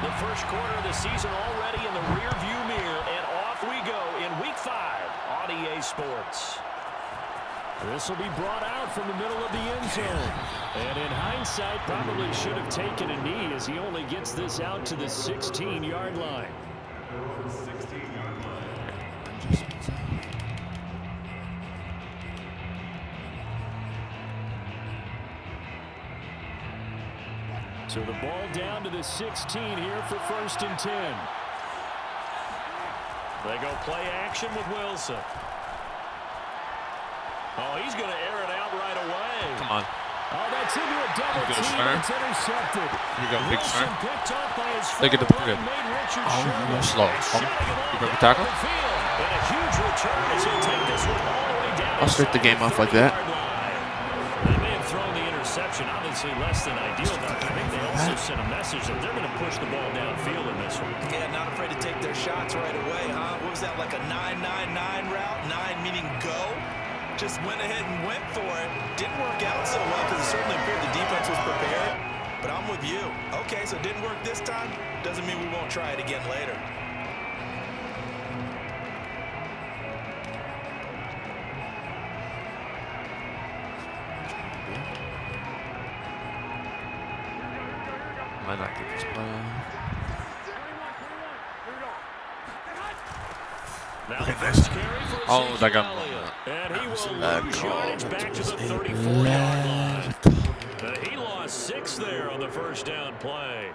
The first quarter of the season already in the rearview mirror, and off we go in Week 5 on EA Sports. This will be brought out from the middle of the end zone. And in hindsight, probably should have taken a knee as he only gets this out to the 16-yard line. So the ball down to the 16 here for 1st and 10. They go play action with Wilson. Oh, he's going to air it out right away. Come on. Oh, that's into a double team. It's intercepted. Here you go, big Wilson turn. picked up by his Look at the good. Oh, you're slow. You broke the tackle? And a huge return as he'll take this one all the way down. I'll start the game off like that. They may have thrown the interception, obviously less than ideal, but I think they also sent a message that they're going to push the ball downfield in this one. Yeah, not afraid to take their shots right away, huh? What was that, like a 9-9-9 route? 9 meaning go? Just went ahead and went for it. Didn't work out so well because it certainly appeared the defense was prepared. But I'm with you. Okay, so it didn't work this time. Doesn't mean we won't try it again later. Might not get this play. Okay, nice. Oh, that got blown up. And he will Bad lose call. yardage back to the 34-yard line. He lost 6 there on the first down play.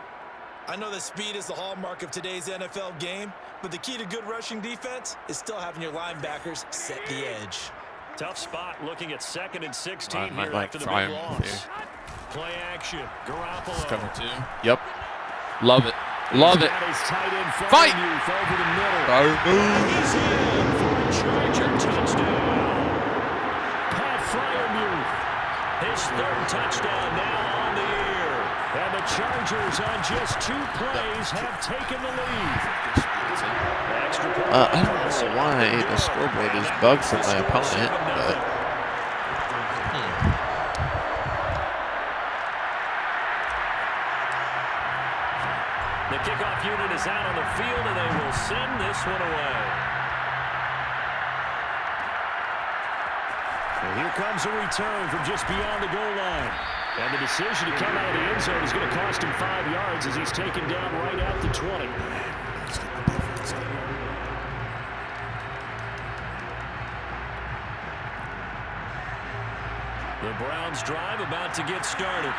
I know that speed is the hallmark of today's NFL game, but the key to good rushing defense is still having your linebackers set the edge. Tough spot looking at 2nd and 16 here might after the try big him loss. Play action. Garoppolo. Cover 2. Yep. Love it. Love it. Fight! Over the middle. He's in for a Charger touchdown. Pat Fryermuth, his 3rd touchdown now on the year. And the Chargers on just 2 plays have taken the lead. I don't know why the scoreboard is bugged for my opponent, but the kickoff unit is out on the field, and they will send this one away. And here comes a return from just beyond the goal line. And the decision to come out of the end zone is going to cost him 5 yards as he's taken down right at the 20. The Browns drive about to get started.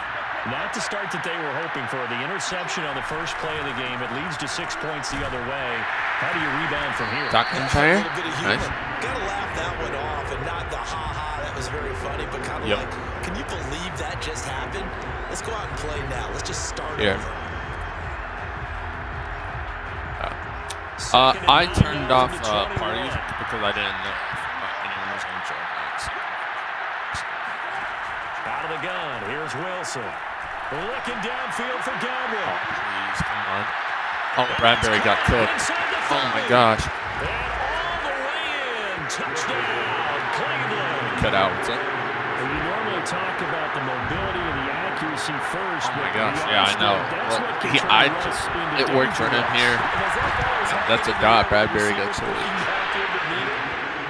Not the start that they were hoping for. The interception on the first play of the game. It leads to 6 points the other way. How do you rebound from here? McIntyre. Nice. Gotta laugh that one off and not the ha-ha. That was very funny, but kind of like, can you believe that just happened? Let's go out and play now. Let's just start over. I turned off parties because I didn't know if anyone was going to join that. Out of the gun. Here's Wilson. Looking downfield for Godwin. Oh, please, come on. Oh, Bradbury got cooked. Oh, my gosh. And all the way in. Touchdown, Cleveland. Cut out. What's up? You normally talk about the mobility and the accuracy first. Oh, my goch. Yeah, I know. Well, it worked for him here. That's a dot. Bradbury got cooked.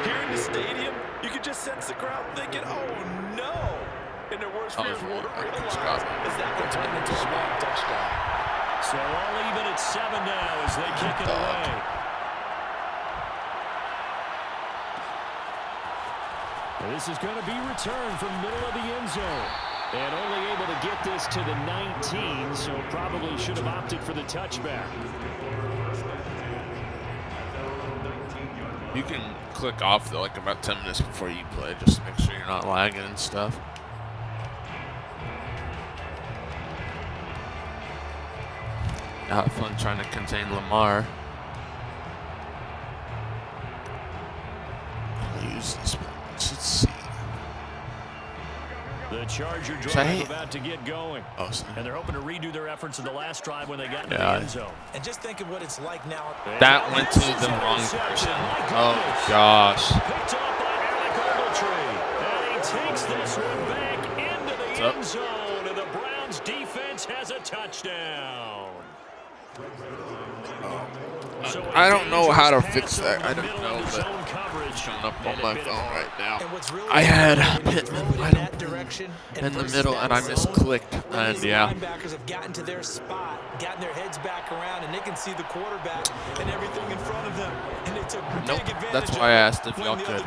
Here in the stadium, you can just sense the crowd thinking, oh, no. And their worst fears won't realize is that will turn into a long touchdown. So all even at 7 now as they kick it away. This is going to be returned from middle of the end zone. And only able to get this to the 19, so probably should have opted for the touchback. You can click off, though, like about 10 minutes before you play, just to make sure you're not lagging and stuff. I had fun trying to contain Lamar. I'll use this one. Let's see. The Charger drive about to get going. Oh, and they're hoping to redo their efforts in the last drive when they got into the end zone. And just think of what it's like now. That went to the wrong person. Oh, gosh. Picked up by Alec Ogletree. And he takes this one back into the end zone. And the Browns defense has a touchdown. I don't know how to fix that. I don't know, but it's showing up on my phone right now. I had Pittman wide open in the middle, and I misclicked, and yeah. Linebackers have gotten to their spot, gotten their heads back around, and they can see the quarterback and everything in front of them. And they took big advantage. That's why I asked if y'all could.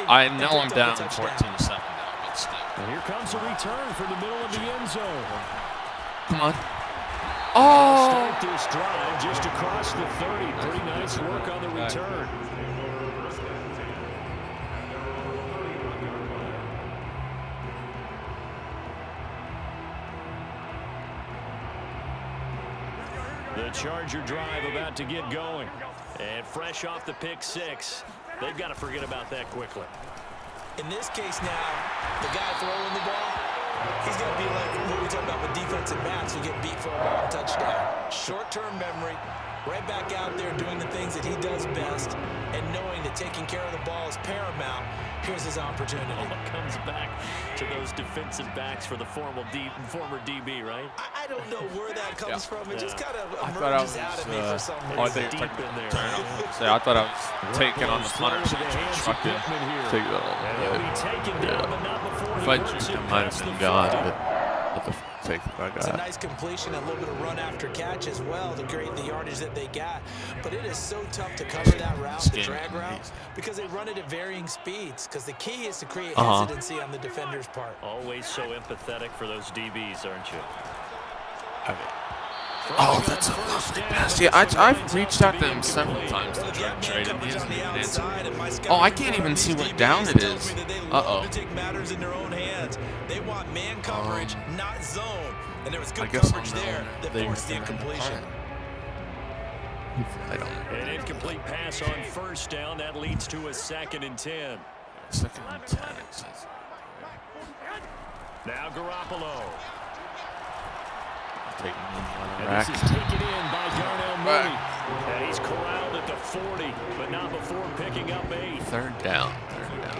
I know I'm down 14-7 now, but still. And here comes a return from the middle of the end zone. Come on. Oh! Start this drive just across the 30. Pretty nice work on the return. The Charger drive about to get going. And fresh off the pick six, they've got to forget about that quickly. In this case now, the guy throwing the ball, he's going to be like what we talk about with defensive backs who get beat for a long touchdown. Short-term memory, right back out there doing the things that he does best, and knowing that taking care of the ball is paramount. Here's his opportunity. It comes back to those defensive backs for the former DB, right? I don't know where that comes from. It just kind of I thought I was, emerges out of me for some reason. I think deep in there. I thought I was taking on the punter, so fucking take that all. If I juked, I might have been gone, but what the take I got. It's a nice completion, a little bit of run after catch as well to create the yardage that they got. But it is so tough to cover that route, the drag route, because they run it at varying speeds. Because the key is to create hesitancy on the defender's part. Always so empathetic for those DBs, aren't you? Oh, that's a lovely pass. Yeah, I've reached out to him several times to try and trade him. He hasn't even answered. Oh, I can't even see what down it is. Uh-oh. They want man coverage, not zone. And there was good coverage there that forced the incompletion. I don't. An incomplete pass on first down. That leads to a 2nd and 10. 2nd and 10, it says. Now Garoppolo. And this is taken in by Darnell Mooney. And he's corralled at the 40, but not before picking up 8. 3rd down.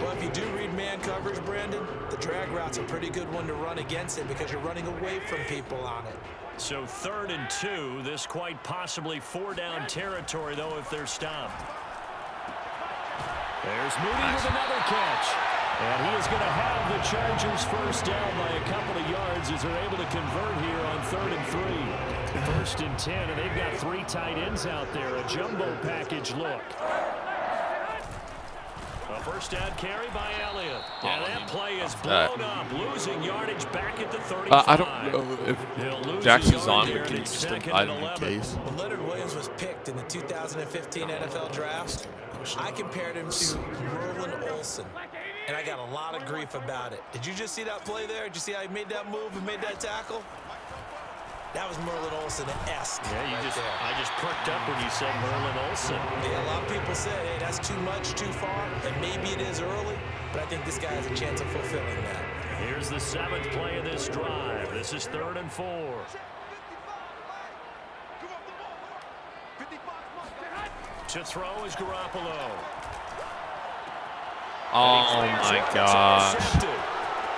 Well, if you do read man coverage, Brandon, the drag route's a pretty good one to run against it because you're running away from people on it. So 3rd and 2. This quite possibly 4-down territory, though, if they're stopped. There's Mooney with another catch. And he is going to have the Chargers first down by a couple of yards as they're able to convert here on 3rd and 3. 1st and 10, and they've got 3 tight ends out there. A jumbo package look. A first down carry by Elliott. And that play is blown up, losing yardage back at the 35. I don't know if Jackson's on, but can you just invite him in case? When Leonard Williams was picked in the 2015 NFL Draft, I compared him to Merlin Olsen. And I got a lot of grief about it. Did you just see that play there? Did you see how he made that move and made that tackle? That was Merlin Olsen-esque. Yeah, I just perked up when you said Merlin Olsen. Yeah, a lot of people said, hey, that's too much, too far, and maybe it is early, but I think this guy has a chance of fulfilling that. Here's the 7th play of this drive. This is 3rd and 4. To throw is Garoppolo. Oh, my gosh.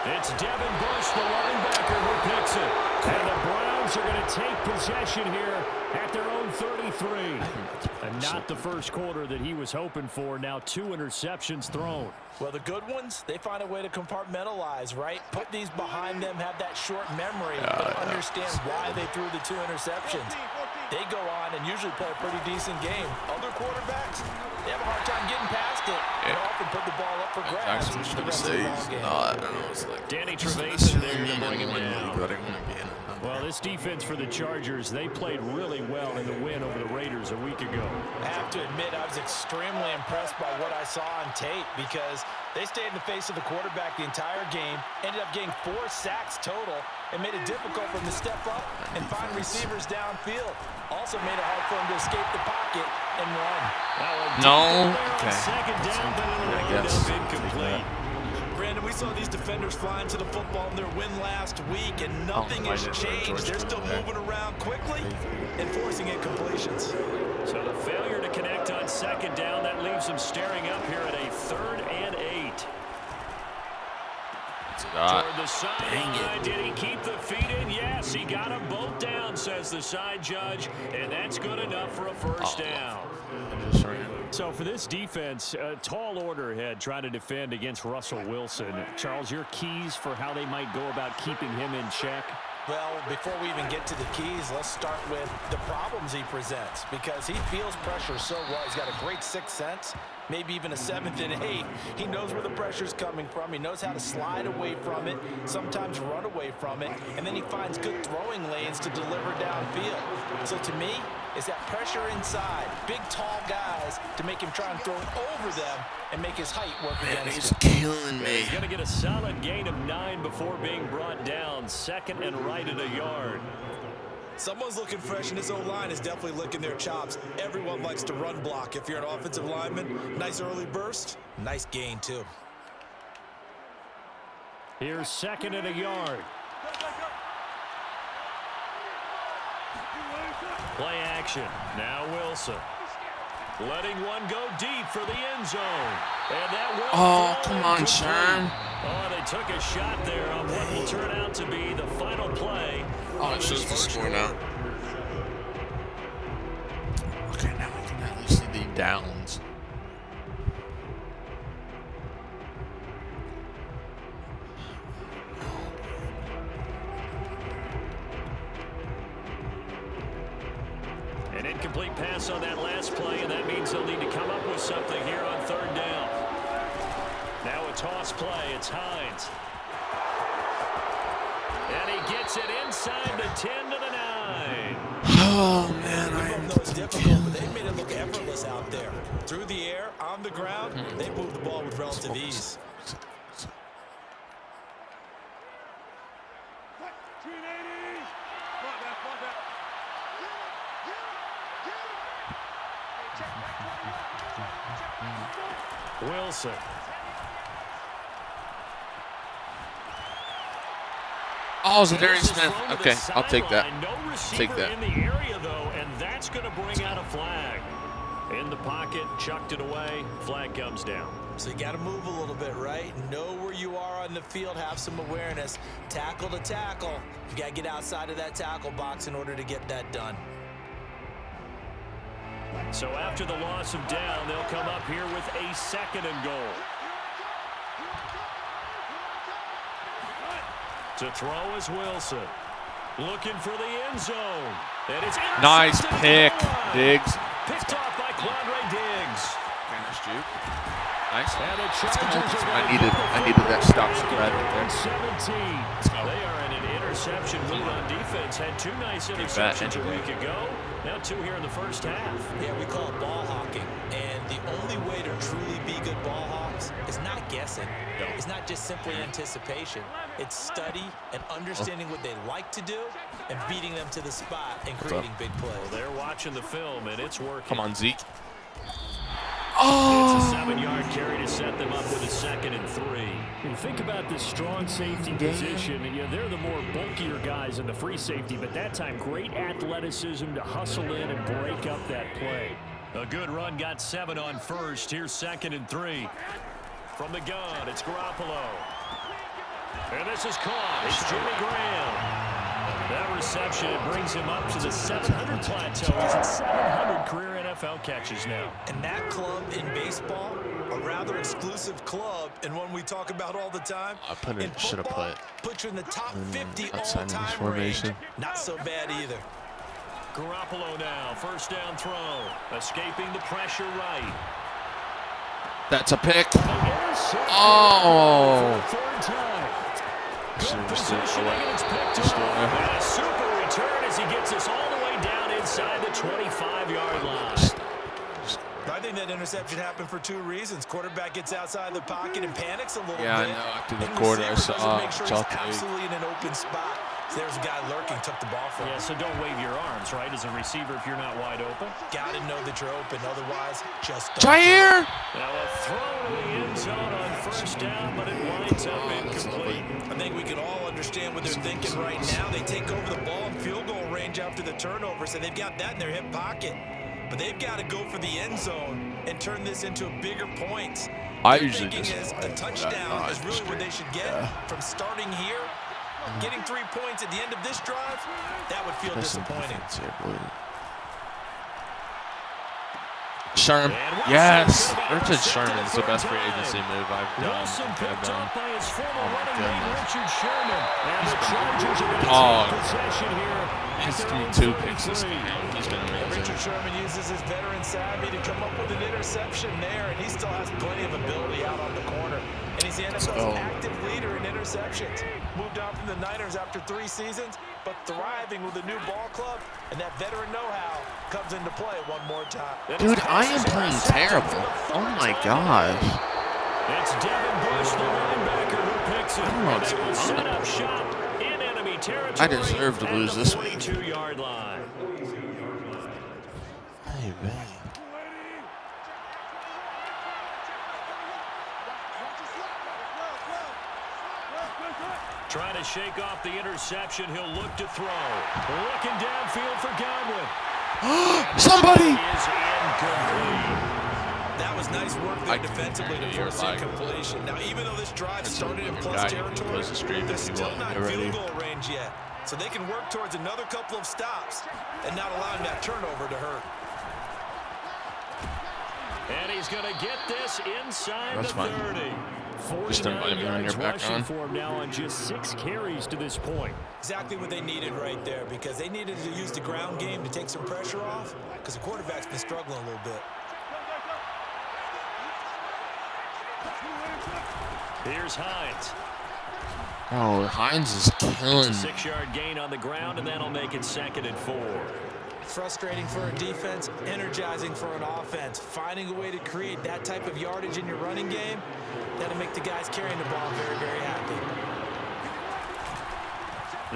It's Devin Bush, the linebacker, who picks it. And the Browns are going to take possession here at their own 33. And not the first quarter that he was hoping for. Now 2 interceptions thrown. Well, the good ones, they find a way to compartmentalize, right? Put these behind them, have that short memory, understand why they threw the 2 interceptions. They go on and usually play a pretty decent game. Other quarterbacks, they have a hard time getting past it. They often put the ball up for grabs. Jackson should have saved. I don't know. It's like Danny Trevathan there to bring him down. Well, this defense for the Chargers, they played really well in the win over the Raiders a week ago. I have to admit, I was extremely impressed by what I saw on tape because they stayed in the face of the quarterback the entire game, ended up getting 4 sacks total, and made it difficult for him to step up and find receivers downfield. Also made it hard for him to escape the pocket and run. No. Okay. Second down, but I guess. Incomplete. Brandon, we saw these defenders flying to the football in their win last week, and nothing has changed. They're still moving around quickly and forcing incompletions. So the failure to connect on 2nd down, that leaves them staring up here at a 3rd and 8. Toward the sideline. Did he keep the feet in? Yes, he got them both down, says the side judge, and that's good enough for a first down. So for this defense, a tall order ahead trying to defend against Russell Wilson. Charles, your keys for how they might go about keeping him in check? Well, before we even get to the keys, let's start with the problems he presents, because he feels pressure so well. He's got a great sixth sense, maybe even a seventh and eighth. He knows where the pressure's coming from. He knows how to slide away from it, sometimes run away from it, and then he finds good throwing lanes to deliver downfield. So to me, it's that pressure inside, big, tall guys to make him try and throw it over them and make his height work against him. He's killing me. He's going to get a solid gain of 9 before being brought down. Second and right at a yard. Someone's looking fresh, and his O-line is definitely licking their chops. Everyone likes to run block. If you're an offensive lineman, nice early burst, nice gain, too. Here's second and a yard. Play action. Now Wilson. Letting one go deep for the end zone. And that will come on, Sherm. Oh, they took a shot there on what will turn out to be the final play. Oh, it shows the score now. Okay, now we can at least see the downs. An incomplete pass on that last play, and that means they'll need to come up with something here on third down. Now a toss play. It's Hines. And he gets it inside the 10 to the 9. Oh, man. I know it's difficult, but they made it look effortless out there. Through the air, on the ground, they moved the ball with relative ease. Wilson. Oh, Zadarius Smith. Okay, I'll take that. Take that. In the area, though, and that's going to bring out a flag. In the pocket, chucked it away. Flag comes down. So you got to move a little bit, right? Know where you are on the field. Have some awareness. Tackle to tackle. You got to get outside of that tackle box in order to get that done. So after the loss of down, they'll come up here with a second and goal. To throw is Wilson. Looking for the end zone. And it's nice pick, Diggs. Picked off by Quandre Diggs. Nice. I needed that stop right there. 17. They are in an interception lead on defense. Had 2 nice interceptions a week ago. Now 2 here in the first half. Yeah, we call it ball hawking. And the only way to truly be good ball hawks is not guessing. No. It's not just simply anticipation. It's study and understanding what they like to do and beating them to the spot and creating big plays. Well, they're watching the film, and it's working. Come on, Zeke. It's a 7-yard carry to set them up with a second and 3. When you think about this strong safety position, they're the more bulkier guys in the free safety, but that time great athleticism to hustle in and break up that play. A good run, got 7 on first. Here's second and 3. From the gun, it's Garoppolo. And this is caught. It's Jimmy Graham. That reception, it brings him up to the 700 plateau. He's at 700 career NFL catches now. And that club in baseball, a rather exclusive club, and one we talk about all the time. Should have put. Put you in the top 50 all-time range. Not so bad either. Garoppolo now, first down throw. Escaping the pressure right. That's a pick. Oh. Good positioning, and it's picked up. And a super return as he gets us all the way down inside the 25-yard line. I think that interception happened for 2 reasons. Quarterback gets outside the pocket and panics a little bit. Yeah, I know. After the quarter, I saw make sure he's absolutely in an open spot. So there's a guy lurking, took the ball from him. Yeah, so don't wave your arms, right, as a receiver if you're not wide open. Got to know that you're open. Otherwise, just don't. Jair! Now a throw to the end zone on first down, but it winds up incomplete. I think we can all understand what they're thinking right now. They take over the ball in field goal range after the turnover, so they've got that in their hip pocket. But they've got to go for the end zone and turn this into bigger points. I usually thinking just is a touchdown is really what they should get from starting here. Getting 3 points at the end of this drive, that would feel disappointing. Sherman, yes, Richard Sherman's the best free agency move I've done. Oh my goodness. Oh, he's threw 2 picks this game. He's been amazing. Richard Sherman uses his veteran savvy to come up with an interception there, and he still has plenty of ability out on the corner. And he's the NFL's active leader in interceptions. Moved on from the Niners after 3 seasons, but thriving with a new ball club, and that veteran know-how comes into play one more time. Dude, I am playing terrible. Oh my gosh. It's Devin Bush, the linebacker, who picks it. I don't know what's going Set on. up shop in enemy territory. I deserve to lose this week. 22-yard line. Hey, man. Trying to shake off the interception. He'll look to throw. Looking downfield for Godwin. Somebody! Is incomplete. That was nice work there defensively to force incompletion. Now, even though this drive started in plus territory, they're still not field goal range yet. So they can work towards another couple of stops and not allowing that turnover to hurt. And he's going to get this inside That's the fine. 30. Just invite me on your background. For him now on just 6 carries to this point. Exactly what they needed right there, because they needed to use the ground game to take some pressure off, because the quarterback's been struggling a little bit. Here's Hines. Oh, Hines is killing. 6-yard gain on the ground, and that'll make it 2nd and 4. Frustrating for a defense, energizing for an offense. Finding a way to create that type of yardage in your running game, that'll make the guys carrying the ball very, very happy.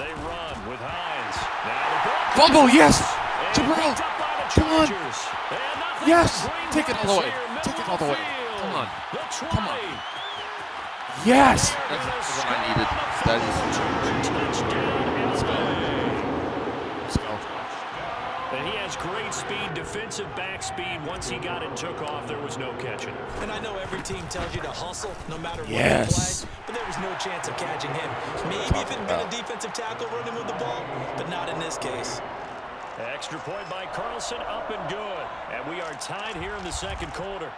They run with Hines. Now the ball. Fumble, yes! And Jabril! picked up by the Come on! Chargers. And nothing Yes! but green Take it all the way. grass Take here, it all the way. middle of the Come on. field. The 20. Come on. Yes! That's what I needed. That is. Let's go. Let's go. And he has great speed, defensive back speed. Once he got it and took off, there was no catching. And I know every team tells you to hustle no matter what Yes. you play, but there was no chance of catching him. Maybe if it had been a defensive tackle running with the ball, but not in this case. Extra point by Carlson, up and good. And we are tied here in the 2nd quarter.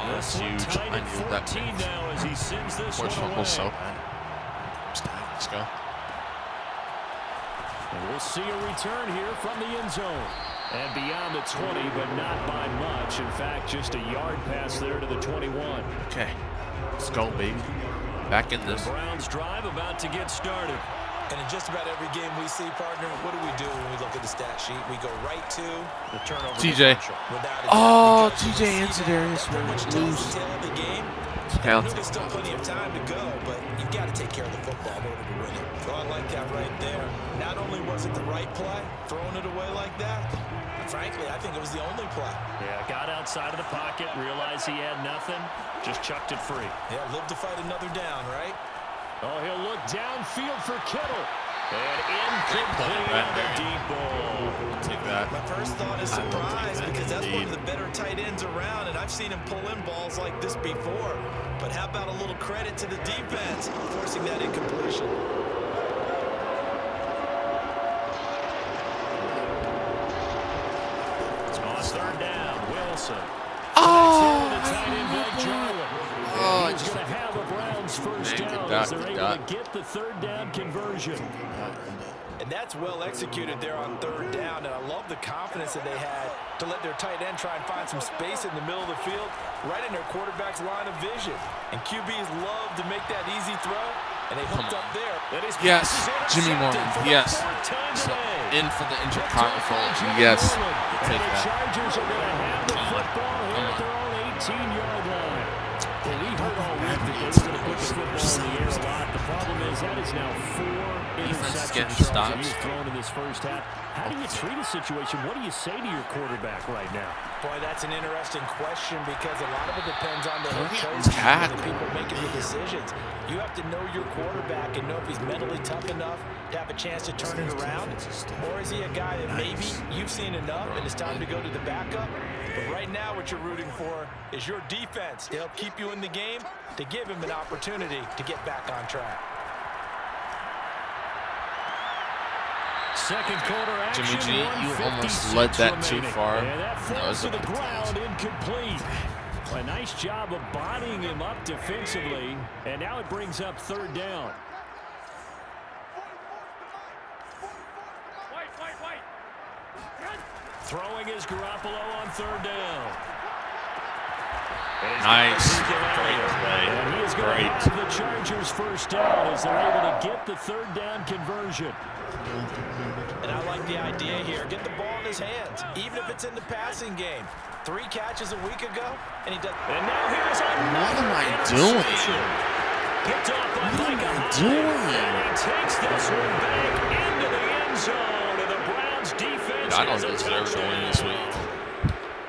That's huge. I knew that. Now as he sends this Force one fumble away. so bad. Let's go. And we'll see a return here from the end zone. And beyond the 20, but not by much. In fact, just a yard pass there to the 21. Okay. Let's go, baby. Back in this. Browns drive about to get started. And in just about every game we see, partner, what do when we look at the stat sheet? We go right to The turnover. TJ. differential. Oh, TJ and Zedarius were Which tells loose. the tale of the game. Okay, I know there's still plenty of time to go, but you've got to take care of the football in order to win it. So I like that right there. Not only was it the right play, throwing it away like that, but frankly, I think it was the only play. Yeah, got outside of the pocket, realized he had nothing, just chucked it free. Yeah, live to fight another down, right? Oh, he'll look downfield for Kittle. And incomplete on the deep ball. Take that. My first thought is I will take surprise, that because that's one of indeed. the better tight ends around, and I've seen him pull in balls like this before. But how about a little credit to the defense forcing that incompletion? On 3rd down, Wilson. Oh! He's going to have a Browns first down as they're able to get the 3rd down conversion. And that's well executed there on 3rd down, and I love the confidence that they had to let their tight end try and find some space in the middle of the field, right in their quarterback's line of vision. And QBs love to make that easy throw, and they hooked up there. Yes, Jimmy Morgan. Yes. So, in for the intercontinental. Yes. Take that. Chargers are going to have the football here at their own 18-yard line. Well, we heard all week that they were going to put the football in the air a lot. The problem is that is now 4 interceptions Chargers thrown in this first half. How do you treat a situation? What do you say to your quarterback right now? Boy, that's an interesting question because a lot of it depends on the head coach and the people making the decisions. You have to know your quarterback and know if he's mentally tough enough to have a chance to turn it around, or is he a guy that maybe you've seen enough and it's time to go to the backup? But right now what you're rooting for is your defense to help keep you in the game, to give him an opportunity to get back on track. Second quarter action. Jimmy G, you almost led that too far. And that falls to the ground, incomplete. A nice job of bodying him up defensively, and now it brings up third down. Throwing is Garoppolo on third down. Nice. Great play. And he is going to have the Chargers first down as they're able to get the third down conversion. And I like the idea here. Get the ball in his hands, even if it's in the passing game. 3 catches a week ago, and he does. And now here's what am I doing? Picked off by What am Micah I Hyde, doing? and he takes this one back into the end zone, and the Browns defense. I don't deserve to win this week.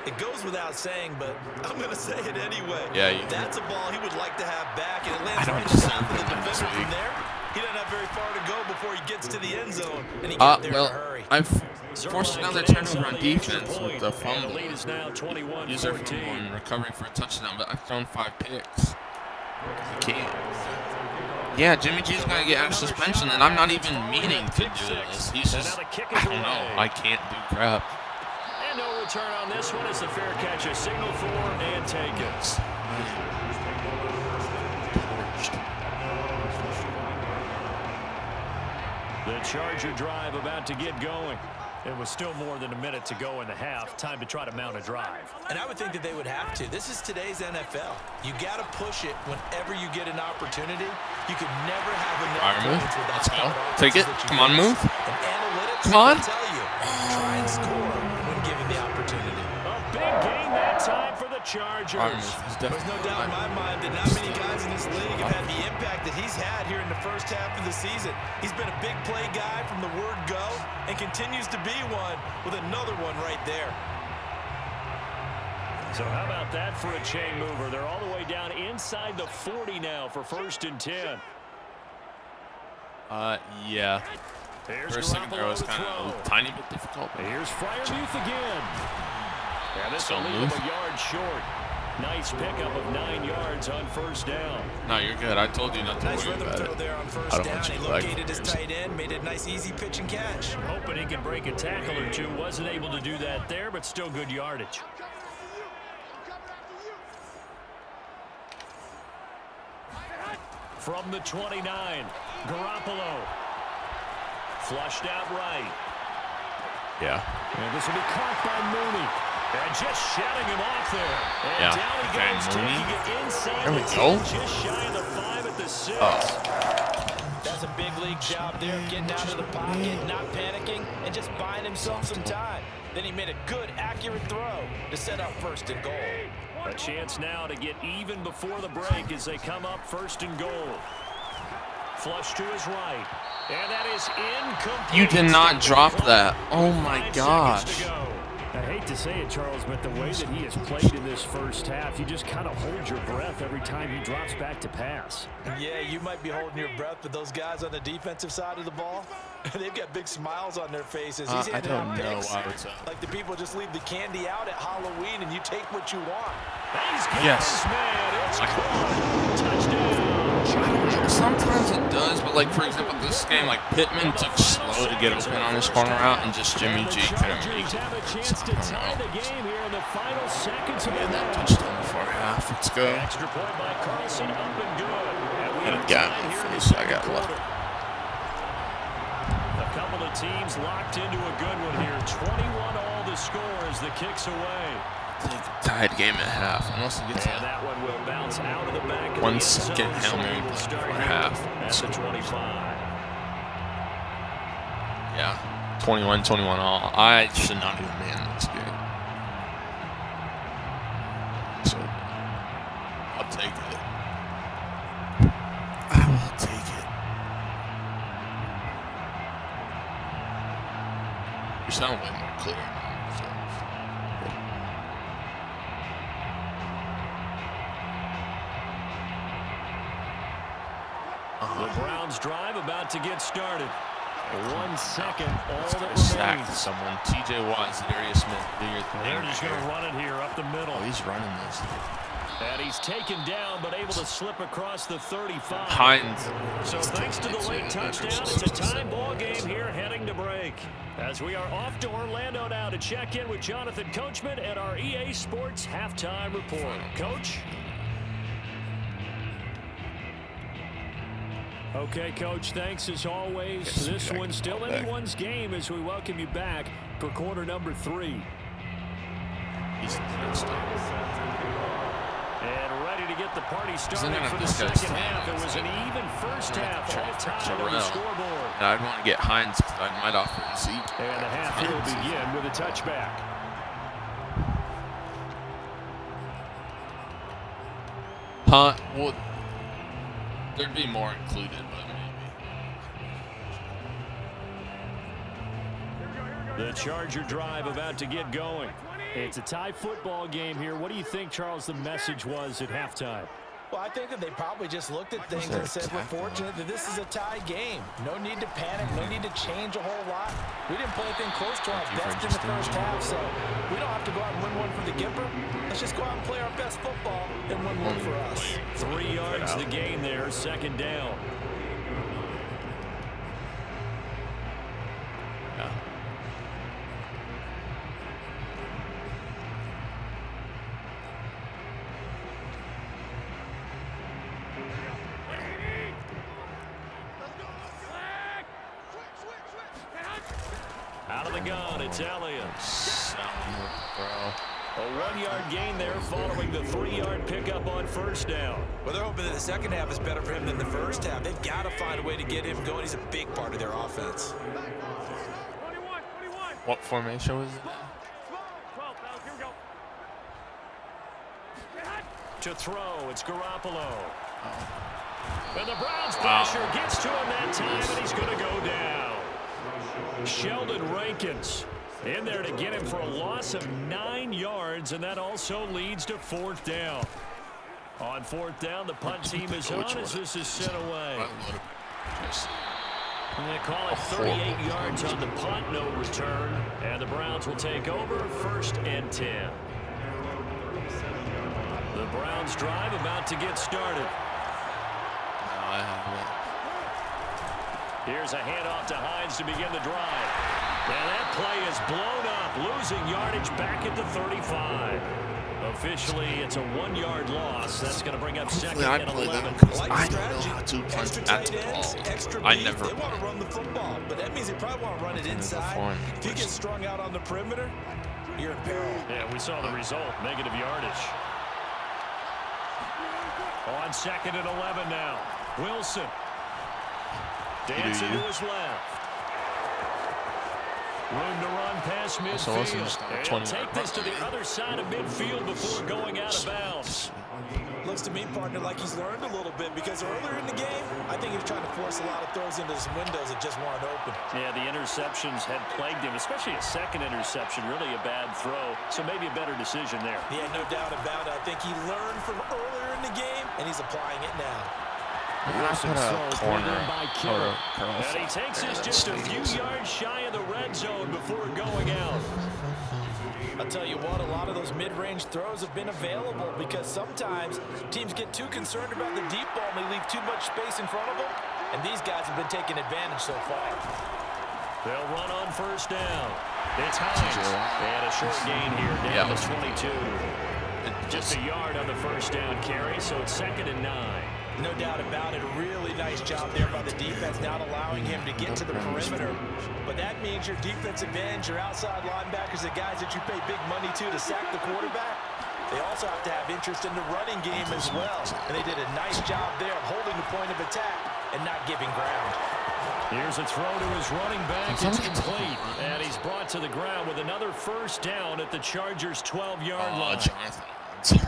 It goes without saying, but I'm going to say it anyway. Yeah, you That's a ball he would like to have back, and it lands I don't right on deserve top of the to win this defender week. from there. He doesn't have very far to go before he gets to the end zone, and he gets there in a hurry. I've forced another turnover on defense with the fumble. The lead is now 21-14. User fumble and recovering for a touchdown, but I've thrown 5 picks. I can't. Yeah, Jimmy G's going to get out of suspension, and I'm not even meaning to do this. He's just, I don't know, I can't do crap. And no return on this one as the fair catch is signaled for and taken. The Charger drive about to get going. It was still more than a minute to go in the half. Time to try to mount a drive. And I would think that they would have to. This is today's NFL. You got to push it whenever you get an opportunity. You could never have enough points with that. Let's go. Take it. Come on, move. And analytics Come on. tell you, try and score when given the opportunity. A big game that time for the Chargers. There's no doubt in my mind that not many guys in this league have had the impact that he's had here in the first half of the season. He's been a big play guy from the word go and continues to be one with another one right there. So how about that for a chain mover? They're all the way down inside the 40 now for 1st and 10. Yeah. Here's First second throw is kind of a tiny bit difficult. Here's Freiermuth again. And this will leave him a yard short. Nice pickup of 9 yards on 1st down. No, you're good. I told you not to Nice worry rhythm about throw it. there on I first don't down. want you He to like located his it. tight end, made a nice easy pitch and catch. Hoping he can break a tackle or two. Wasn't able to do that there, but still good yardage. From the 29, Garoppolo. Flushed out right. Yeah. And this will be caught by Mooney. And just shutting him off there. And Yeah. down he Okay, goes, Mooney. taking it inside There we the go. 10, just shy of the 5 at the 6. That's a big league job there, getting out of the pocket, not panicking, and just buying himself some time. Then he made a good, accurate throw to set up 1st and goal. A chance now to get even before the break as they come up 1st and goal. Flush to his right. And that is incomplete. You did not drop that. Oh my 5 gosh. seconds to go. I hate to say it, Charles, but the way that he has played in this first half, you just kind of hold your breath every time he drops back to pass. Yeah, you might be holding your breath, but those guys on the defensive side of the ball, they've got big smiles on their faces. He's I handing out don't know picks why it's like the people just leave the candy out at Halloween and you take what you want. He's got Yes. this man. It's caught. Touchdown. Sometimes it does, but like for example, this game, like Pittman took slow to get open on his corner route, and just Jimmy G couldn't make Chargers it. have a chance to tie the game here in the final seconds of the And that match. touchdown before half. Let's go. Extra point by Carlson, up and good. And we And have it got tied me here in the first, I got second lucky. quarter. A couple of teams locked into a good one here. 21 all the score as the kicks away. Tied game at half, unless it gets And that one will bounce out of the back of 1 the end zone. second Hail So Mary we'll play start before here half. at the 25. Yeah, 21-21 all. I should not even be in this game. So, I'll take it. I will take it. You sound way more clear now. So. The Browns drive about to get started. 1 second, all that Sack remains. someone. T.J. Watt, Darius Smith, do your thing. They're just going to run it here up the middle. Oh, he's running this. And he's taken down, but able to slip across the 35. Hines. So thanks to the late touchdown, it's a tie ball game here heading to break. As we are off to Orlando now to check in with Jonathan Coachman and our EA Sports halftime report. Coach? Okay, Coach, thanks as always. This one's still anyone's game as we welcome you back for quarter number 3. And ready to get the party started for the second half. It was an even first half, all tied on the scoreboard. And I'd want to get Hines because I might offer him Zeke. And the half will begin with a touchback. Well, there'd be more included, but maybe. The Charger drive about to get going. It's a tie football game here. What do you think, Charles, the message was at halftime? Well, I think that they probably just looked at things and said, we're fortunate that this is a tie game. No need to panic. No need to change a whole lot. We didn't play anything close to our best in the first half, so we don't have to go out and win one for the Gipper. Let's just go out and play our best football and win one for us. 3 yards to gain there, second down. Out of the gun, it's Elliott. A 1-yard gain there following the 3-yard pickup on first down. Well, they're hoping that the second half is better for him than the first half. They've got to find a way to get him going. He's a big part of their offense. What formation was it? To throw, it's Garoppolo. And the Browns pressure gets to him that time, and he's going to go down. Sheldon Rankins in there to get him for a loss of 9 yards, and that also leads to fourth down. On fourth down, the punt team is on as this is sent away. And they call it 38 yards on the punt, no return. And the Browns will take over, 1st and 10. The Browns drive about to get started. Here's a handoff to Hines to begin the drive. And that play is blown up, losing yardage back at the 35. Officially, it's a 1-yard loss. That's going to bring up second and 11. I don't know how to punt at the ball. I never. They want to run the football, but that means they probably want to run it inside. If you get strung out on the perimeter, you're in peril. Yeah, we saw the result, negative yardage. On 2nd and 11 now. Wilson. Dancing to his left. Room to run past midfield. And take this to the other side of midfield before going out of bounds. Looks to me, partner, like he's learned a little bit because earlier in the game, I think he was trying to force a lot of throws into some windows that just weren't open. Yeah, the interceptions had plagued him, especially a second interception, really a bad throw. So maybe a better decision there. Yeah, no doubt about it. I think he learned from earlier in the game, and he's applying it now. Wilson throws by Kittle. And he takes this just a few yards shy of the red zone before going out. I'll tell you what, a lot of those mid-range throws have been available because sometimes teams get too concerned about the deep ball and they leave too much space in front of them. And these guys have been taking advantage so far. They'll run on first down. It's Hines. And a short gain here down to 22. Just a yard on the first down carry, so it's 2nd and 9. No doubt about it. A really nice job there by the defense, not allowing him to get to the perimeter. But that means your defensive ends, your outside linebackers, the guys that you pay big money to sack the quarterback, they also have to have interest in the running game as well. And they did a nice job there of holding the point of attack and not giving ground. Here's a throw to his running back. It's complete. And he's brought to the ground with another first down at the Chargers' 12-yard line.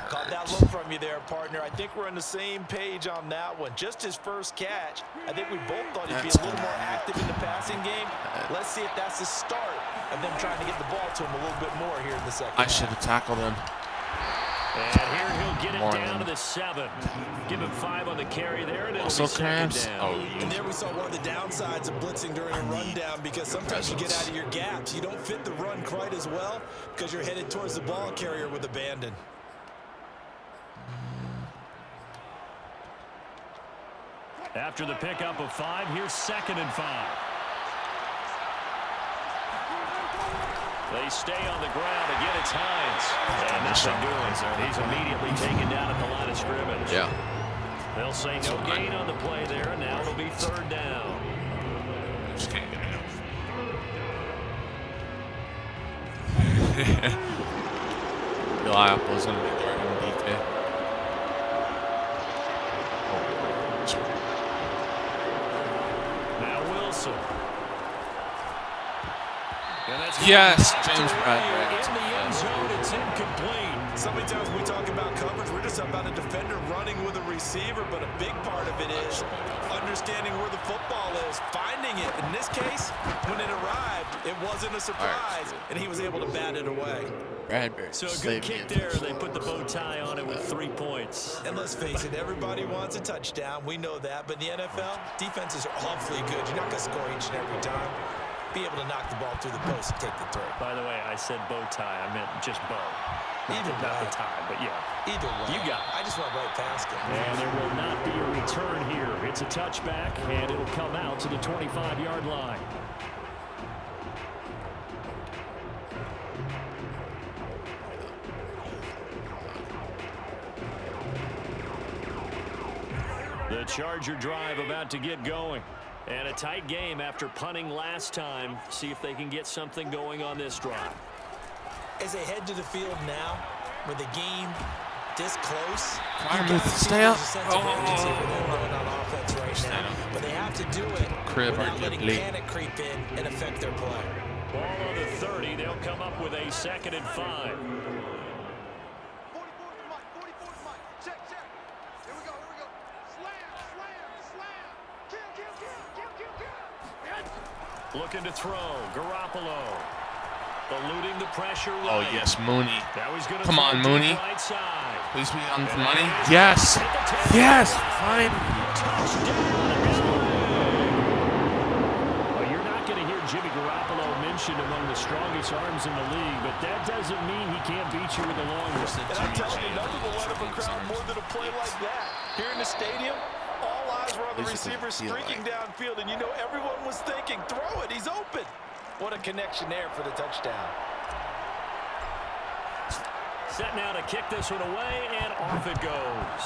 Caught that look from you there, partner. I think we're on the same page on that one. Just his first catch. I think we both thought he'd be a little more active in the passing game. Let's see if that's the start of them trying to get the ball to him a little bit more here in the second half. I should have tackled him. And here he'll get it down to the 7. Give him 5 on the carry there, and it'll Also be second cramps. down. Oh, And there we saw one of the downsides of blitzing during a rundown, because sometimes you get out of your gaps. You don't fit the run quite as well because you're headed towards the ball carrier with abandon. After the pickup of 5, here's 2nd and 5. They stay on the ground. Again, it's Hines. And nothing doing. He's immediately taken down at the line of scrimmage. Yeah. They'll say no gain on the play there, and now it'll be 3rd down. Just can't get it. Reliable is going to be guarding DK. Now Wilson. Yes, James Bradbury. In the end zone, it's incomplete. So many times we talk about coverage, we're just about a defender running with a receiver, but a big part of it is understanding where the football is, finding it. In this case, when it arrived, it wasn't a surprise, and he was able to bat it away. Bradbury. So a good kick there. They put the bow tie on it with 3 points. And let's face it, everybody wants a touchdown. We know that. But in the NFL, defenses are awfully good. You're not going to score each and every time. Be able to knock the ball through the post and take the throw. By the way, I said bow tie. I meant just bow. Either Not the way. tie, but yeah. Either way. You got it. I just went right past it. And there will not be a return here. It's a touchback, and it'll come out to the 25-yard line. The Charger drive about to get going. And a tight game after punting last time. See if they can get something going on this drive. As they head to the field now, with the game this close, Stay up. but they have to do it without letting panic creep in and affect their play. Ball on the 30. They'll come up with a 2nd and 5. Looking to throw. Garoppolo. Eluding the pressure. Oh, right. yes, Mooney. Now he's gonna Come on, throw to the Mooney. right side. Please be on the money. Yes. Yes. Fine. Well, you're not going to hear Jimmy Garoppolo mentioned among the strongest arms in the league, but that doesn't mean he can't beat you with the long one. And I'm telling you, nothing will let up a crowd more than a play like that. Here in the stadium, all eyes were on the receiver streaking downfield, and you know everyone was thinking, throw it, he's open. What a connection there for the touchdown. Set now to kick this one away, and off it goes.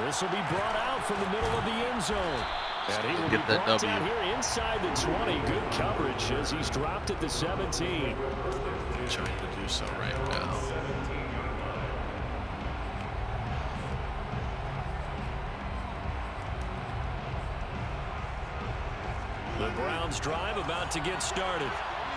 This will be brought out from the middle of the end zone. And he will Get be that brought W. down here inside the 20. Good coverage as he's dropped at the 17. Trying to do so right now. The Browns drive about to get started.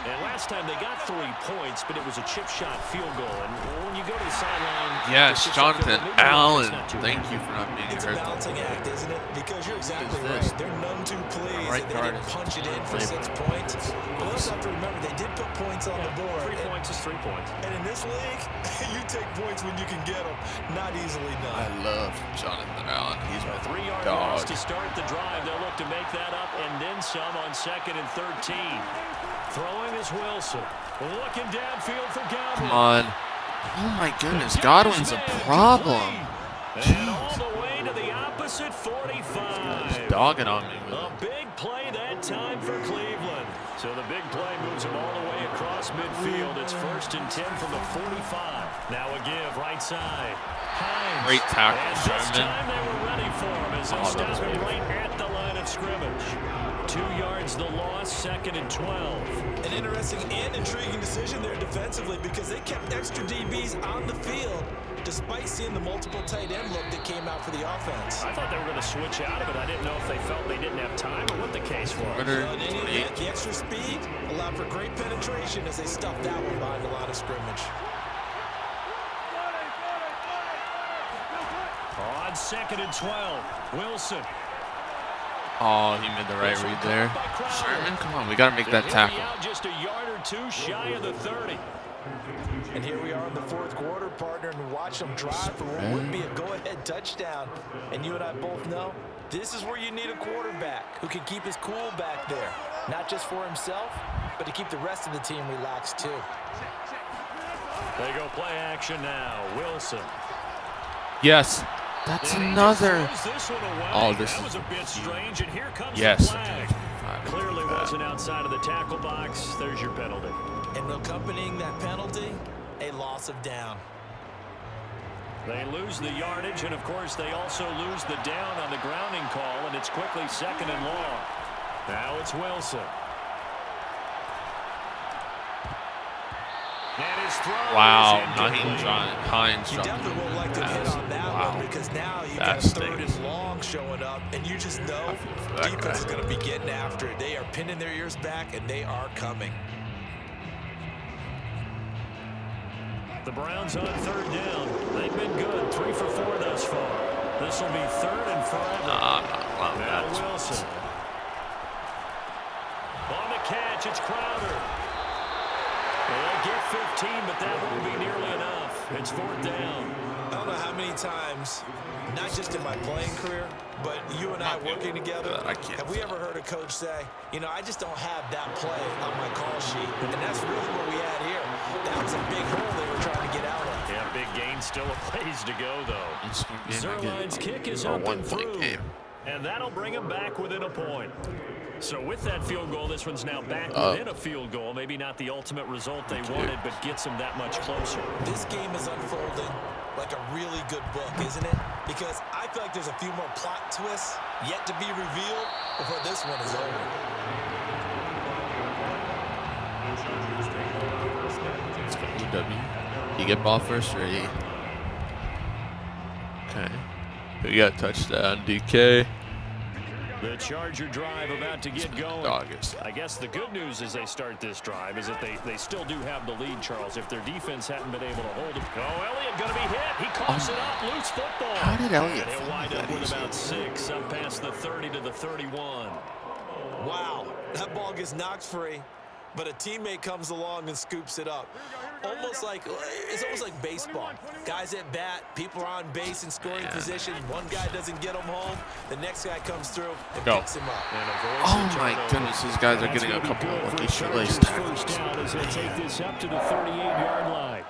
And last time they got 3 points, but it was a chip shot field goal. And when you go to the sideline... Yes, Jonathan Allen. Thank you for not being It's hurt. a balancing act, isn't it? Because you're exactly right. They're none too pleased Right that they didn't punch it in for 6 points. But also have to remember, they did put points on the board. 3 points is 3 points. And in this league, you take points when you can get them. Not easily I done. love Jonathan Allen. He's A my 3-yard dog. loss to start the drive. They'll look to make that up and then some on 2nd and 13. Throwing is Wilson. Looking downfield for Godwin. Come on. Oh my goodness, Godwin's a problem. And all the way to the opposite 45. He's dogging on me with A it. big play that time for Cleveland. So the big play moves him all the way across midfield. It's 1st and 10 from the 45. Now a give right side. Hines. Great tackle, And this Sherman. time they were ready for him as they Oh, that stop was him beautiful. right at the line of scrimmage. 2 yards the loss, 2nd and 12. An interesting and intriguing decision there defensively because they kept extra DBs on the field despite seeing the multiple tight end look that came out for the offense. I thought they were going to switch out of it. I didn't know if they felt they didn't have time or what the case was. In any event, the extra speed allowed for great penetration as they stuffed that one behind the line of scrimmage. On 2nd and 12, Wilson. Oh, he made the right read there. Sherman, come on, we got to make that tackle. Out just a yard or two shy of the 30. And here we are in the fourth quarter, partner, and watch them drive for what would be a go-ahead touchdown. And you and I both know this is where you need a quarterback who can keep his cool back there, not just for himself, but to keep the rest of the team relaxed too. They go play action now. Wilson. Yes. That's another. Oh, this was a bit strange, and here comes the flag. Clearly wasn't outside of the tackle box. There's your penalty. And accompanying that penalty, a loss of down. They lose the yardage, and of course they also lose the down on the grounding call, and it's quickly 2nd and long. Now it's Wilson. And his throw wow, Hines you definitely won't like to hit on that one because now you got 3rd and long showing up, and you just know defense is going to be getting after it. They are pinning their ears back, and they are coming. The Browns on 3rd down. They've been good, 3 for 4 thus far. This will be 3rd and 5. Now Wilson. On the catch, it's Crowder. They'll get 15, but that won't be nearly enough. It's 4th down. I don't know how many times, not just in my playing career, but you and I working together, have we ever heard a coach say, you know, I just don't have that play on my call sheet. And that's really what we had here. That was a big hole they were trying to get out of. Yeah, big gain, still a ways to go, though. Zerline's kick is up and through. And that'll bring him back within a point. So with that field goal, this one's now back within a field goal. Maybe not the ultimate result they wanted, but gets them that much closer. This game is unfolding like a really good book, isn't it? Because I feel like there's a few more plot twists yet to be revealed before this one is over. You get ball first or E? Okay. We got touchdown, DK. The Charger drive about to get going. I guess the good news as they start this drive is that they still do have the lead, Charles. If their defense hadn't been able to hold it. Oh, Elliott going to be hit. He coughs it up. Loose football. How did Elliott He'll wind up with about 6 up past the 30 to the 31. Wow, that ball gets knocked free, but a teammate comes along and scoops it up. It's almost like baseball. Guys at bat, people are on base in scoring position. One guy doesn't get them home. The next guy comes through and picks him up. Oh my goodness, these guys are getting a couple of lucky shoelace tackles. First down as they take this up to the 38-yard line.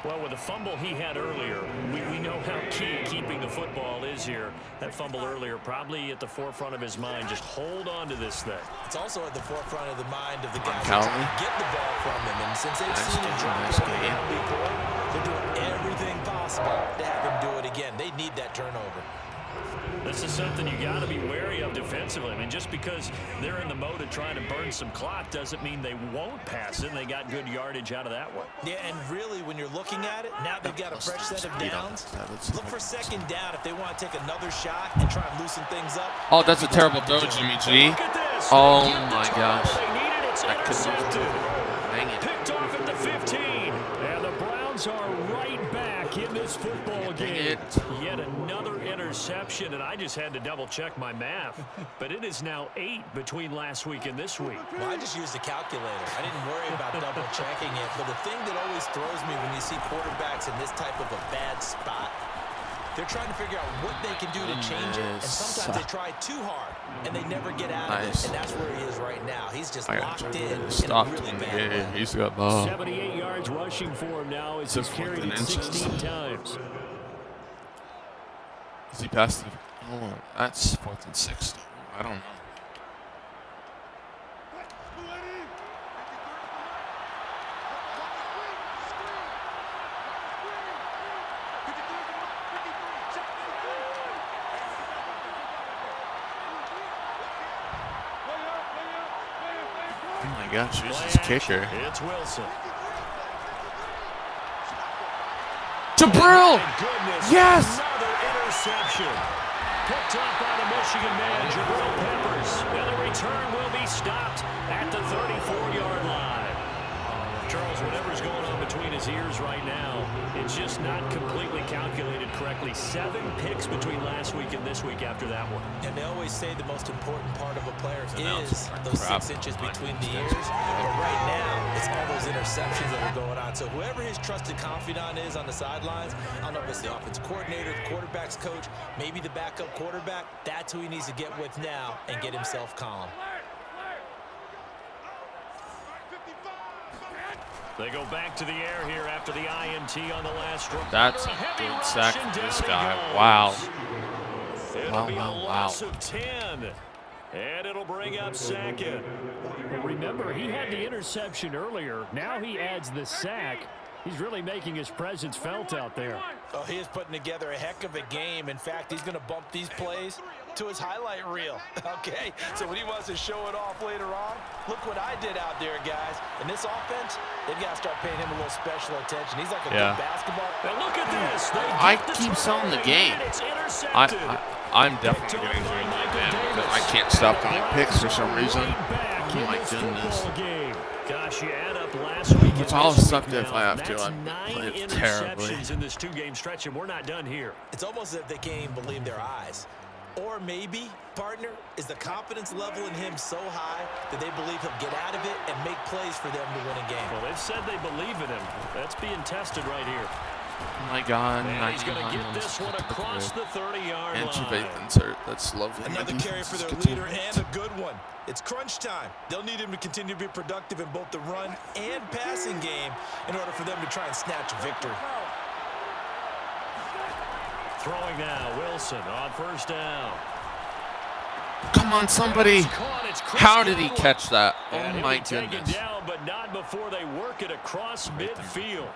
Well, with the fumble he had earlier, we know how key keeping the football is here. That fumble earlier probably at the forefront of his mind. Just hold on to this thing. It's also at the forefront of the mind of the guys that get the ball from him. And since they've seen him drop it before, they're doing everything possible to have him do it again. They need that turnover. This is something you got to be wary of defensively. I mean, just because they're in the mode of trying to burn some clock doesn't mean they won't pass it. And they got good yardage out of that one. Yeah, and really, when you're looking at it, now they've got a fresh set of downs. Look for 2nd down if they want to take another shot and try and loosen things up. Oh, that's a terrible throw, Jimmy G. Oh my gosh. That Dang it. Picked off at the 15. And the Browns are right back in this football game. Yet another interception, and I just had to double-check my math. But it is now 8 between last week and this week. Well, I just used a calculator. I didn't worry about double-checking it. But the thing that always throws me when you see quarterbacks in this type of a bad spot, they're trying to figure out what they can do to change it. And sometimes they try too hard, and they never get out of it. And that's where he is right now. He's just locked in a really bad way. He's got 78 yards rushing for him now as he's carried it 16 times. Is he past the... Oh, that's 4th and 6. I don't know. Oh my gosh, who's this kicker? It's Wilson. Jabril! Yes! Another interception. Picked up by the Michigan man, Jabril Peppers. And the return will be stopped at the 34-yard line. Charles, whatever's going on between his ears right now, it's just not completely calculated correctly. 7 picks between last week and this week after that one. And they always say the most important part of a player is those 6 inches between the ears. But right now, it's all interceptions that are going on. So whoever his trusted confidant is on the sidelines, I don't know if it's the offensive coordinator, the quarterback's coach, maybe the backup quarterback, that's who he needs to get with now and get himself calm. They go back to the air here after the INT on the last drive. That's a good sack for this guy. Wow. It'll be a loss of 10. And it'll bring up second. Remember, he had the interception earlier. Now he adds the sack. He's really making his presence felt out there. Oh, he is putting together a heck of a game. In fact, he's going to bump these plays to his highlight reel. Okay, so when he wants to show it off later on, look what I did out there, guys. In this offense, they've got to start paying him a little special attention. He's like a good basketball. And look at this. I keep selling the game. I'm definitely going to win my man because I can't stop throwing picks for some reason. Oh my goodness. Gosh, you add up last week. It's all sucked if I have to. I'm playing terribly. In this two-game stretch, and we're not done here. It's almost as if they can't even believe their eyes. Or maybe, partner, is the confidence level in him so high that they believe he'll get out of it and make plays for them to win a game. Well, they've said they believe in him. That's being tested right here. Oh my God! And he's going to get this one across the 30-yard line. Insert. That's lovely. Another carry for their leader and a good one. It's crunch time. They'll need him to continue to be productive in both the run and passing game in order for them to try and snatch a victory. Throwing now, Wilson on first down. Come on, somebody. How did he catch that? Oh my goodness. Down, but not before they work it across midfield.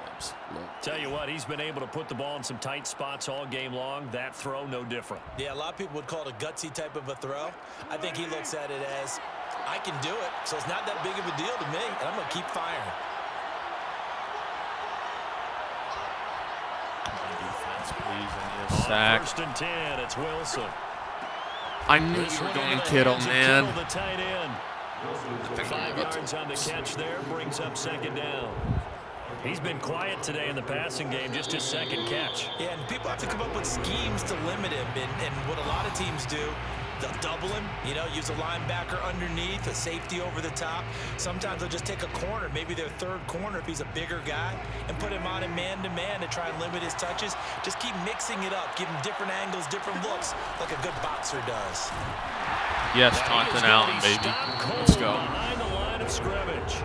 Tell you what, he's been able to put the ball in some tight spots all game long. That throw, no different. Yeah, a lot of people would call it a gutsy type of a throw. I think he looks at it as, I can do it, so it's not that big of a deal to me, and I'm going to keep firing. Defense, please, I need a sack. First and 10, it's Wilson. I knew you were going Kittle, man. The tight end. 5 yards on the catch there, brings up second down. He's been quiet today in the passing game, just his second catch. Yeah, and people have to come up with schemes to limit him, and what a lot of teams do, they'll double him, you know, use a linebacker underneath, a safety over the top. Sometimes they'll just take a corner, maybe their third corner if he's a bigger guy, and put him on him man-to-man to try and limit his touches. Just keep mixing it up, give him different angles, different looks, like a good boxer does. Yes, Taunton Allen, baby. Let's go. Behind the line of scrimmage.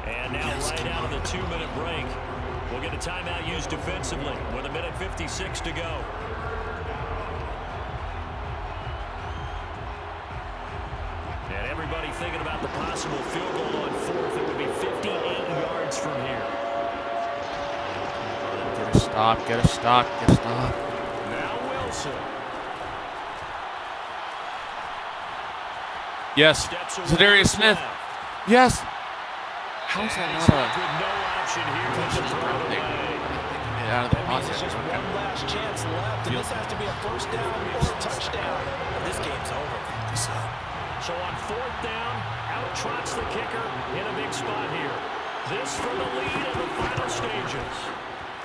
And now right out of the 2-minute break, we'll get a timeout used defensively with 1:56 to go. And everybody thinking about the possible field goal on fourth. It would be 58 yards from here. Get a stop, get a stop, get a stop. Now Wilson. Yes, Zadarius Smith. Yes. How's that not a... No option here with the throw away. Get out of the pocket. There's just one last chance left, and this has to be a first down or a touchdown. This game's over. So on fourth down, out trots the kicker in a big spot here. This for the lead in the final stages.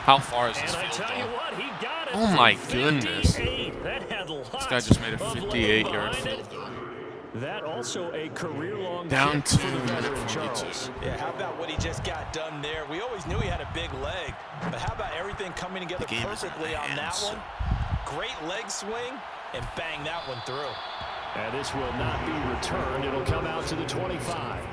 How far is this And I field tell you goal? what, he got it. Oh my goodness. That had lots. This guy just made a 58-yard field goal. That also a career-long Down kick to for the veteran Charles. 42. Yeah, how about what he just got done there? We always knew he had a big leg, but how about everything coming together perfectly on that one? Great leg swing, and bang that one through. And this will not be returned. It'll come out to the 25.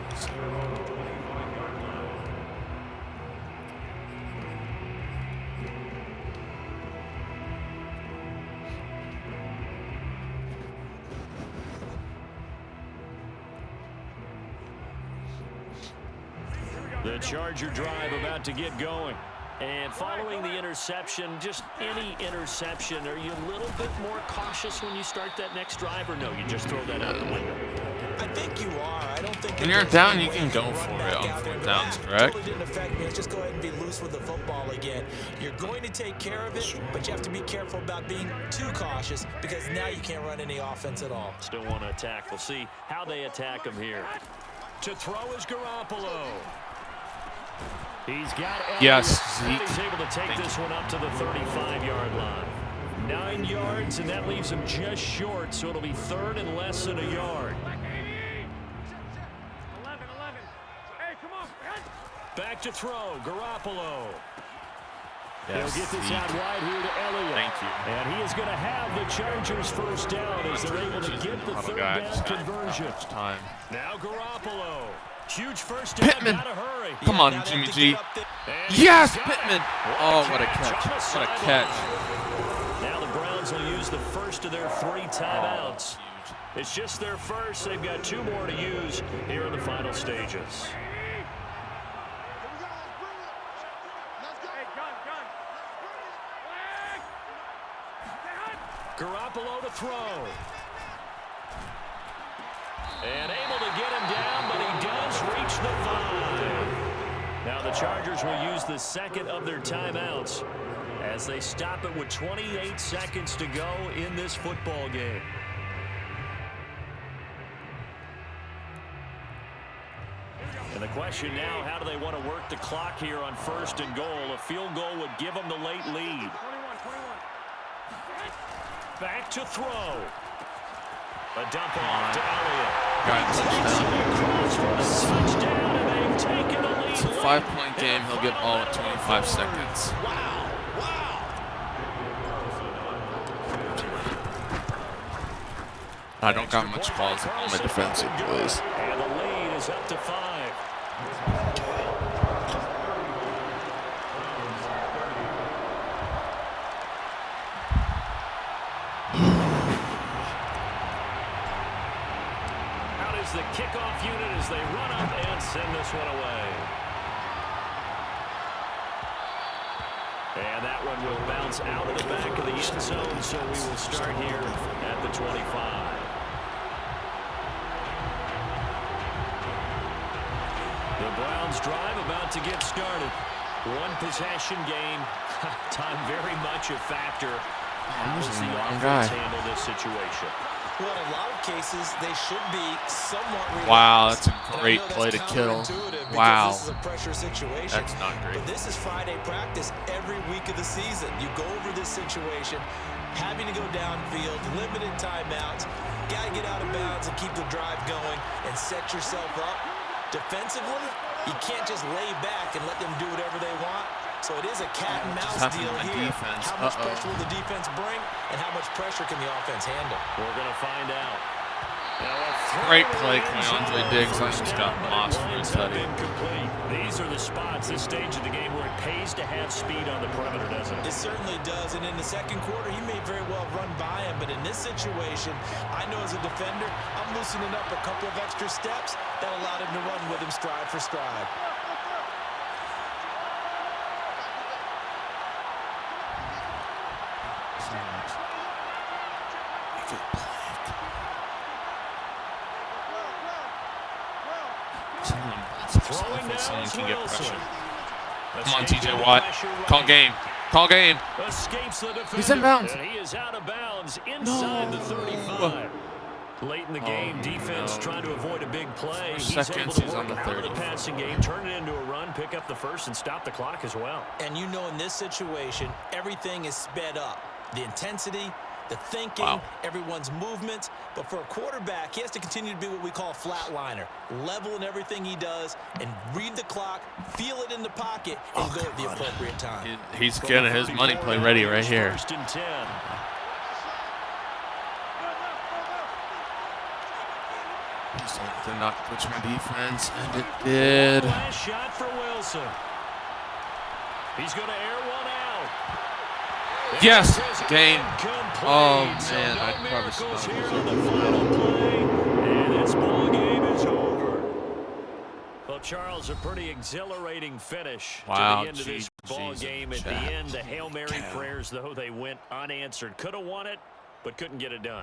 The Charger drive about to get going. And following the interception, just any interception, are you a little bit more cautious when you start that next drive, or no, you just throw that out the window? I think you are. I don't think When you're down, you can go for it on fourth downs, correct? Totally didn't affect me. Let's just go ahead and be loose with the football again. You're going to take care of it, but you have to be careful about being too cautious because now you can't run any offense at all. Still want to attack. We'll see how they attack him here. To throw is Garoppolo. He's got yes, Zeke. He's able to take this one up to the 35-yard line. 9 yards, and that leaves him just short, so it'll be third and less than a yard. 11. Hey, come on. Back to throw, Garoppolo. Yes, He'll get this out wide here to Elliott. Thank you. And he is going to have the Chargers first down as they're able to get the third down conversion. Now Garoppolo. Huge first down. Pittman. Gotta hurry. Come on, Jimmy G. Yes, Pittman. Oh, what a catch. What a catch. Now the Browns will use the first of their 3 timeouts. It's just their first. They've got 2 more to use here in the final stages. Garoppolo to throw. And able to get him down, but he does reach the 5. Now the Chargers will use the second of their timeouts as they stop it with 28 seconds to go in this football game. And the question now, how do they want to work the clock here on 1st and goal? A field goal would give them the late lead. Back to throw. A dump off to Elliott. Touchdown, and they've taken the lead. It's a 5-point game. He'll get all at 25 seconds. Wow. Wow. I don't got much calls on my defensive plays. And the lead is up to 5. The kickoff unit as they run up and send this one away. And that one will bounce out of the back of the end zone, so we will start here at the 25. The Browns drive about to get started. 1 possession game. Time very much a factor. How does the offense handle this situation? Well, in a lot of cases, they should be somewhat relaxed. Wow, that's a great play to kill. Wow. This is a pressure situation. That's not great. But this is Friday practice every week of the season. You go over this situation, having to go downfield, limited timeouts, got to get out of bounds and keep the drive going and set yourself up. Defensively, you can't just lay back and let them do whatever they want. So it is a cat and mouse deal here. Defense. How much pressure will the defense bring, and how much pressure can the offense handle? We're going to find out. Great play, Keandre Diggs. I just got lost for his heading. These are the spots, this stage of the game, where it pays to have speed on the perimeter, doesn't it? It certainly does. And in the second quarter, he may very well run by him. But in this situation, I know as a defender, I'm loosening up a couple of extra steps that allowed him to run with him stride for stride. Someone can get pressure. Come on, TJ Watt. Call game. Call game. He's in bounds. He is out of bounds inside the 35. Late in the game, defense trying to avoid a big play. He's able to work out of the passing game, turn it into a run, pick up the first, and stop the clock as well. And you know, in this situation, everything is sped up. The intensity, the thinking, everyone's movements. But for a quarterback, he has to continue to be what we call a flatliner. Level in everything he does and read the clock, feel it in the pocket, and go at the appropriate time. He's getting his money play ready right here. First and 10. Did not touch my defense, and it did. Last shot for Wilson. He's going to air one out. Yes, game. Oh, So man, no I probably should miracles not here lose on the final play, and this ball game is over. Well, Charles, a pretty exhilarating finish to the end of this ball game. At the end, the Hail Mary prayers, though, they went unanswered. Could have won it, but couldn't get it done.